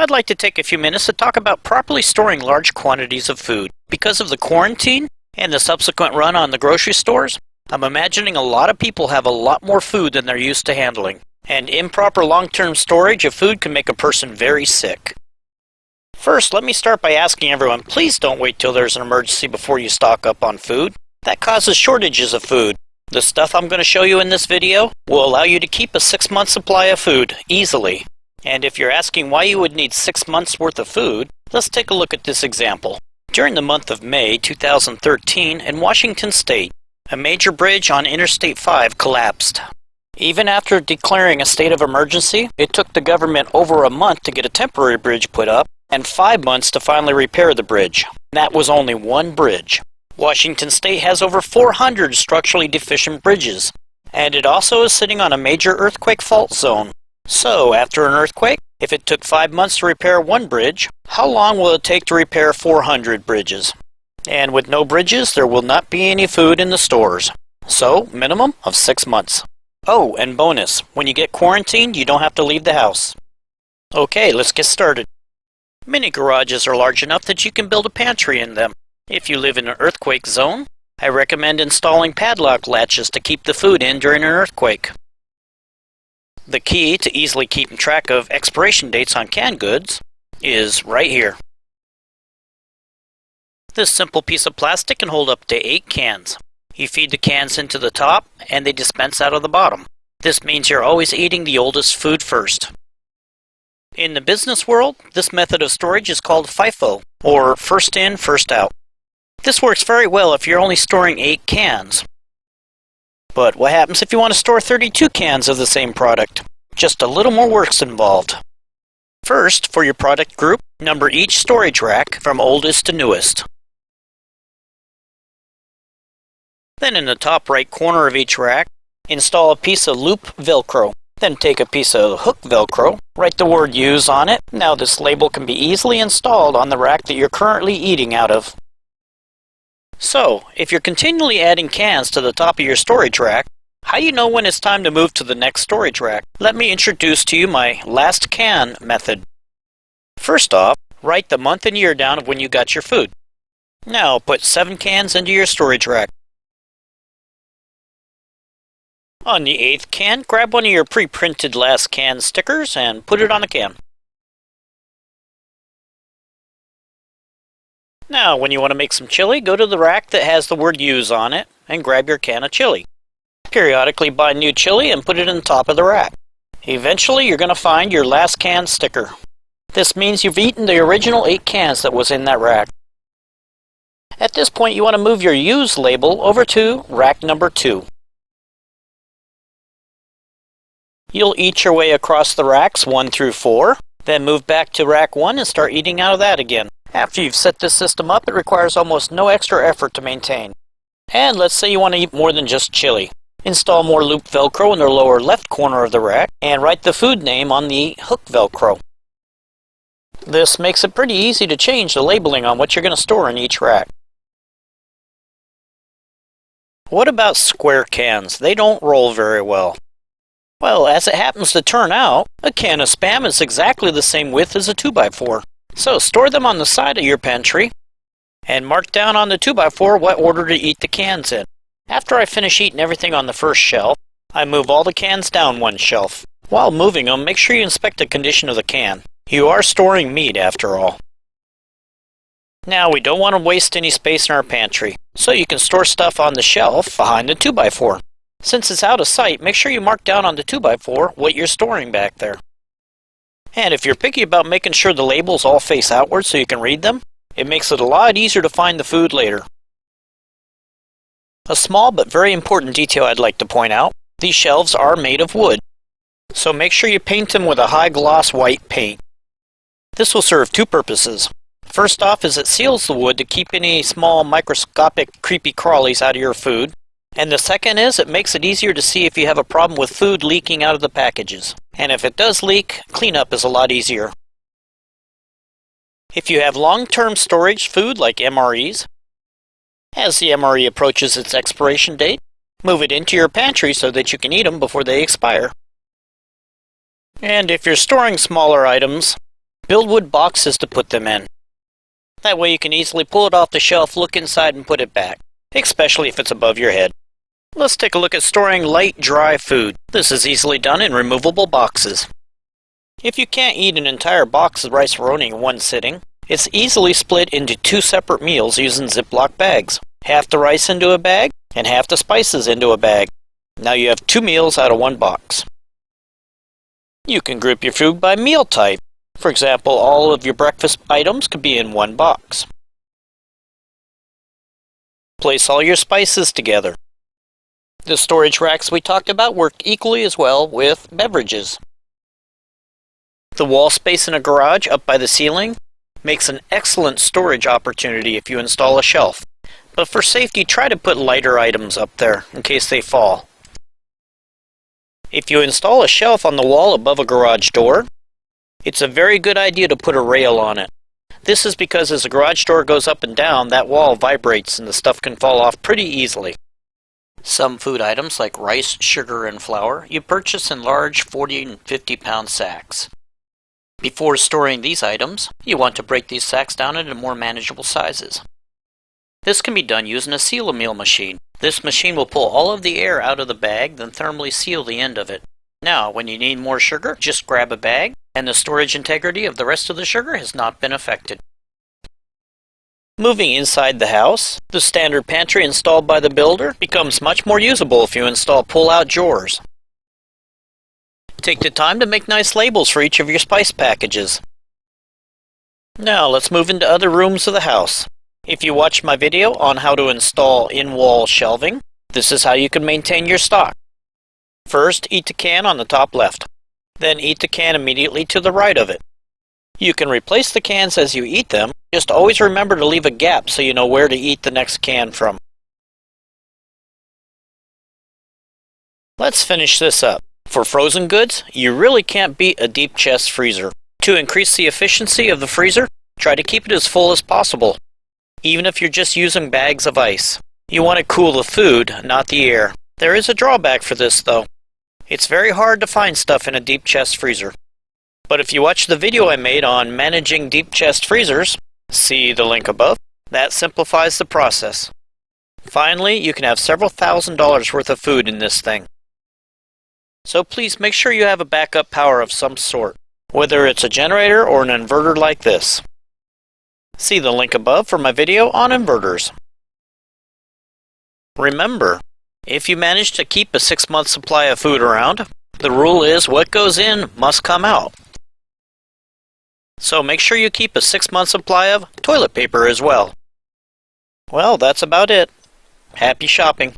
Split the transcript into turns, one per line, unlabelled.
I'd like to take a few minutes to talk about properly storing large quantities of food. Because of the quarantine and the subsequent run on the grocery stores, I'm imagining a lot of people have a lot more food than they're used to handling. And improper long-term storage of food can make a person very sick. First, let me start by asking everyone, please don't wait till there's an emergency before you stock up on food. That causes shortages of food. The stuff I'm going to show you in this video will allow you to keep a 6-month supply of food easily. And if you're asking why you would need 6 months worth of food, let's take a look at this example. During the month of May 2013 in Washington State, a major bridge on Interstate 5 collapsed. Even after declaring a state of emergency, it took the government over a month to get a temporary bridge put up and 5 months to finally repair the bridge. That was only one bridge. Washington State has over 400 structurally deficient bridges, and it also is sitting on a major earthquake fault zone. So, after an earthquake, if it took 5 months to repair one bridge, how long will it take to repair 400 bridges? And with no bridges, there will not be any food in the stores. So, minimum of 6 months. Oh, and bonus, when you get quarantined, you don't have to leave the house. Okay, let's get started. Mini garages are large enough that you can build a pantry in them. If you live in an earthquake zone, I recommend installing padlock latches to keep the food in during an earthquake. The key to easily keeping track of expiration dates on canned goods is right here. This simple piece of plastic can hold up to 8 cans. You feed the cans into the top and they dispense out of the bottom. This means you're always eating the oldest food first. In the business world, this method of storage is called FIFO, or first in, first out. This works very well if you're only storing 8 cans. But what happens if you want to store 32 cans of the same product? Just a little more work's involved. First, for your product group, number each storage rack from oldest to newest. Then in the top right corner of each rack, install a piece of loop Velcro. Then take a piece of hook Velcro, write the word use on it. Now this label can be easily installed on the rack that you're currently eating out of. So, if you're continually adding cans to the top of your storage rack, how do you know when it's time to move to the next storage rack? Let me introduce to you my last can method. First off, write the month and year down of when you got your food. Now put 7 cans into your storage rack. On the 8th can, grab one of your pre-printed last can stickers and put it on a can. Now, when you want to make some chili, go to the rack that has the word use on it and grab your can of chili. Periodically buy new chili and put it in the top of the rack. Eventually, you're going to find your last can sticker. This means you've eaten the original 8 cans that was in that rack. At this point, you want to move your use label over to rack number 2. You'll eat your way across the racks 1 through 4, then move back to rack 1 and start eating out of that again. After you've set this system up, it requires almost no extra effort to maintain. And let's say you want to eat more than just chili. Install more loop Velcro in the lower left corner of the rack and write the food name on the hook Velcro. This makes it pretty easy to change the labeling on what you're going to store in each rack. What about square cans? They don't roll very well. Well, as it happens to turn out, a can of Spam is exactly the same width as a 2x4. So store them on the side of your pantry and mark down on the 2x4 what order to eat the cans in. After I finish eating everything on the first shelf, I move all the cans down one shelf. While moving them, make sure you inspect the condition of the can. You are storing meat after all. Now we don't want to waste any space in our pantry, so you can store stuff on the shelf behind the 2x4. Since it's out of sight, make sure you mark down on the 2x4 what you're storing back there. And if you're picky about making sure the labels all face outward so you can read them, it makes it a lot easier to find the food later. A small but very important detail I'd like to point out, these shelves are made of wood. So make sure you paint them with a high gloss white paint. This will serve 2 purposes. First off is it seals the wood to keep any small microscopic creepy crawlies out of your food. And the second is it makes it easier to see if you have a problem with food leaking out of the packages. And if it does leak, cleanup is a lot easier. If you have long-term storage food like MREs, as the MRE approaches its expiration date, move it into your pantry so that you can eat them before they expire. And if you're storing smaller items, Build wood boxes to put them in. That way you can easily pull it off the shelf, look inside, and put it back, especially if it's above your head. Let's take a look at storing light, dry food. This is easily done in removable boxes. If you can't eat an entire box of rice-a-roni in one sitting, it's easily split into 2 separate meals using Ziploc bags. Half the rice into a bag, and half the spices into a bag. Now you have 2 meals out of 1 box. You can group your food by meal type. For example, all of your breakfast items could be in 1 box. Place all your spices together. The storage racks we talked about work equally as well with beverages. The wall space in a garage up by the ceiling makes an excellent storage opportunity if you install a shelf. But for safety, try to put lighter items up there in case they fall. If you install a shelf on the wall above a garage door, it's a very good idea to put a rail on it. This is because as the garage door goes up and down, that wall vibrates and the stuff can fall off pretty easily. Some food items like rice, sugar, and flour you purchase in large 40 and 50 pound sacks. Before storing these items, you want to break these sacks down into more manageable sizes. This can be done using a seal-a-meal machine. This machine will pull all of the air out of the bag, then thermally seal the end of it. Now, when you need more sugar, just grab a bag, and the storage integrity of the rest of the sugar has not been affected. Moving inside the house, the standard pantry installed by the builder becomes much more usable if you install pull-out drawers. Take the time to make nice labels for each of your spice packages. Now let's move into other rooms of the house. If you watched my video on how to install in-wall shelving, this is how you can maintain your stock. First, eat the can on the top left. Then eat the can immediately to the right of it. You can replace the cans as you eat them, just always remember to leave a gap so you know where to eat the next can from. Let's finish this up. For frozen goods, you really can't beat a deep chest freezer. To increase the efficiency of the freezer, try to keep it as full as possible, even if you're just using bags of ice. You want to cool the food, not the air. There is a drawback for this though. It's very hard to find stuff in a deep chest freezer. But if you watch the video I made on managing deep chest freezers, see the link above, that simplifies the process. Finally, you can have several $1,000s worth of food in this thing. So please make sure you have a backup power of some sort, whether it's a generator or an inverter like this. See the link above for my video on inverters. Remember, if you manage to keep a 6-month supply of food around, the rule is what goes in must come out. So make sure you keep a 6-month supply of toilet paper as well. Well, that's about it. Happy shopping.